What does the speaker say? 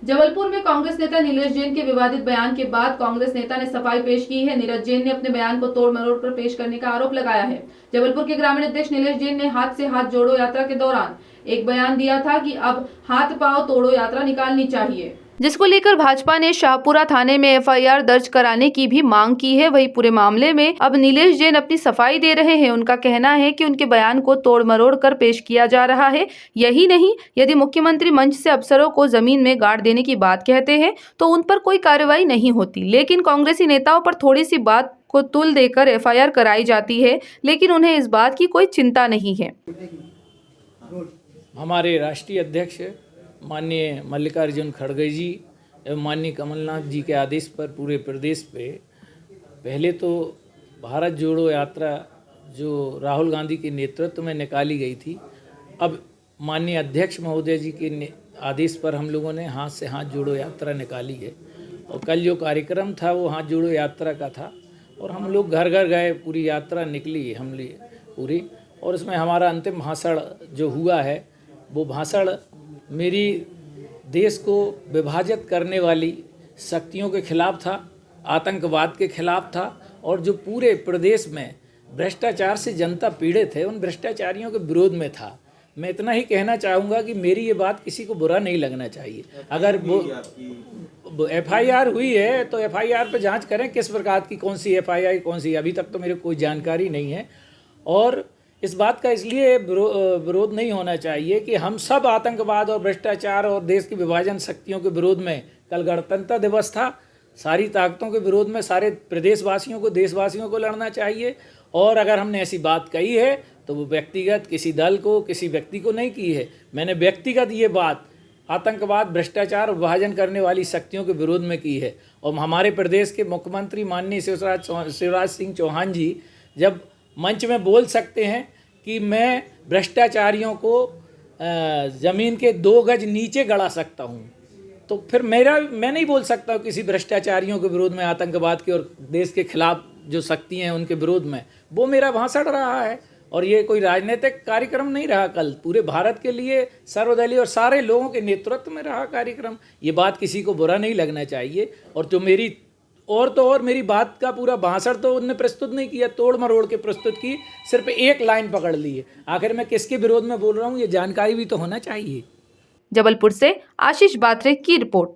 जबलपुर में कांग्रेस नेता नीलेश जैन के विवादित बयान के बाद कांग्रेस नेता ने सफाई पेश की है। नीरज जैन ने अपने बयान को तोड़ मरोड़ कर पेश करने का आरोप लगाया है। जबलपुर के ग्रामीण अध्यक्ष नीलेश जैन ने हाथ से हाथ जोड़ो यात्रा के दौरान एक बयान दिया था कि अब हाथ पांव तोड़ो यात्रा निकालनी चाहिए, जिसको लेकर भाजपा ने शाहपुरा थाने में एफआईआर दर्ज कराने की भी मांग की है। वही पूरे मामले में अब नीलेश जैन अपनी सफाई दे रहे हैं। उनका कहना है कि उनके बयान को तोड़ मरोड़ कर पेश किया जा रहा है। यही नहीं, यदि मुख्यमंत्री मंच से अफसरों को जमीन में गाड़ देने की बात कहते हैं तो उन पर कोई कार्रवाई नहीं होती, लेकिन कांग्रेसी नेताओं पर थोड़ी सी बात को तुल देकर एफआईआर कराई जाती है, लेकिन उन्हें इस बात की कोई चिंता नहीं है। हमारे राष्ट्रीय अध्यक्ष माननीय मल्लिकार्जुन खड़गे जी एवं माननीय कमलनाथ जी के आदेश पर पूरे प्रदेश पे पहले तो भारत जोड़ो यात्रा जो राहुल गांधी के नेतृत्व में निकाली गई थी, अब माननीय अध्यक्ष महोदय जी के आदेश पर हम लोगों ने हाथ से हाथ जोड़ो यात्रा निकाली है। और कल जो कार्यक्रम था वो हाथ जोड़ो यात्रा का था और हम लोग घर घर गए, पूरी यात्रा निकली हमने पूरी। और उसमें हमारा अंतिम भाषण जो हुआ है वो भाषण मेरी देश को विभाजित करने वाली शक्तियों के खिलाफ था, आतंकवाद के खिलाफ था और जो पूरे प्रदेश में भ्रष्टाचार से जनता पीड़ित है उन भ्रष्टाचारियों के विरोध में था। मैं इतना ही कहना चाहूँगा कि मेरी ये बात किसी को बुरा नहीं लगना चाहिए। अगर वो एफआईआर हुई है तो एफआईआर पर जांच करें किस प्रकार की, कौन सी एफआईआर कौन सी, अभी तक तो मेरे कोई जानकारी नहीं है। और इस बात का इसलिए विरोध नहीं होना चाहिए कि हम सब आतंकवाद और भ्रष्टाचार और देश की विभाजन शक्तियों के विरोध में, कल गणतंत्र दिवस था, सारी ताकतों के विरोध में सारे प्रदेशवासियों को, देशवासियों को लड़ना चाहिए। और अगर हमने ऐसी बात कही है तो वो व्यक्तिगत किसी दल को, किसी व्यक्ति को नहीं की है। मैंने व्यक्तिगत ये बात आतंकवाद, भ्रष्टाचार और विभाजन करने वाली शक्तियों के विरोध में की है। और हमारे प्रदेश के मुख्यमंत्री माननीय शिवराज सिंह चौहान जी जब मंच में बोल सकते हैं कि मैं भ्रष्टाचारियों को ज़मीन के 2 गज नीचे गड़ा सकता हूँ, तो फिर मैं नहीं बोल सकता किसी भ्रष्टाचारियों के विरोध में, आतंकवाद के और देश के खिलाफ जो शक्तियाँ हैं उनके विरोध में। वो मेरा भाषण रहा है और ये कोई राजनीतिक कार्यक्रम नहीं रहा। कल पूरे भारत के लिए सर्वदलीय और सारे लोगों के नेतृत्व में रहा कार्यक्रम। ये बात किसी को बुरा नहीं लगना चाहिए। और जो मेरी मेरी बात का पूरा भाषण तो उनने प्रस्तुत नहीं किया, तोड़ मरोड़ के प्रस्तुत की, सिर्फ एक लाइन पकड़ ली है। आखिर मैं किसके विरोध में बोल रहा हूँ ये जानकारी भी तो होना चाहिए। जबलपुर से आशीष बात्रे की रिपोर्ट।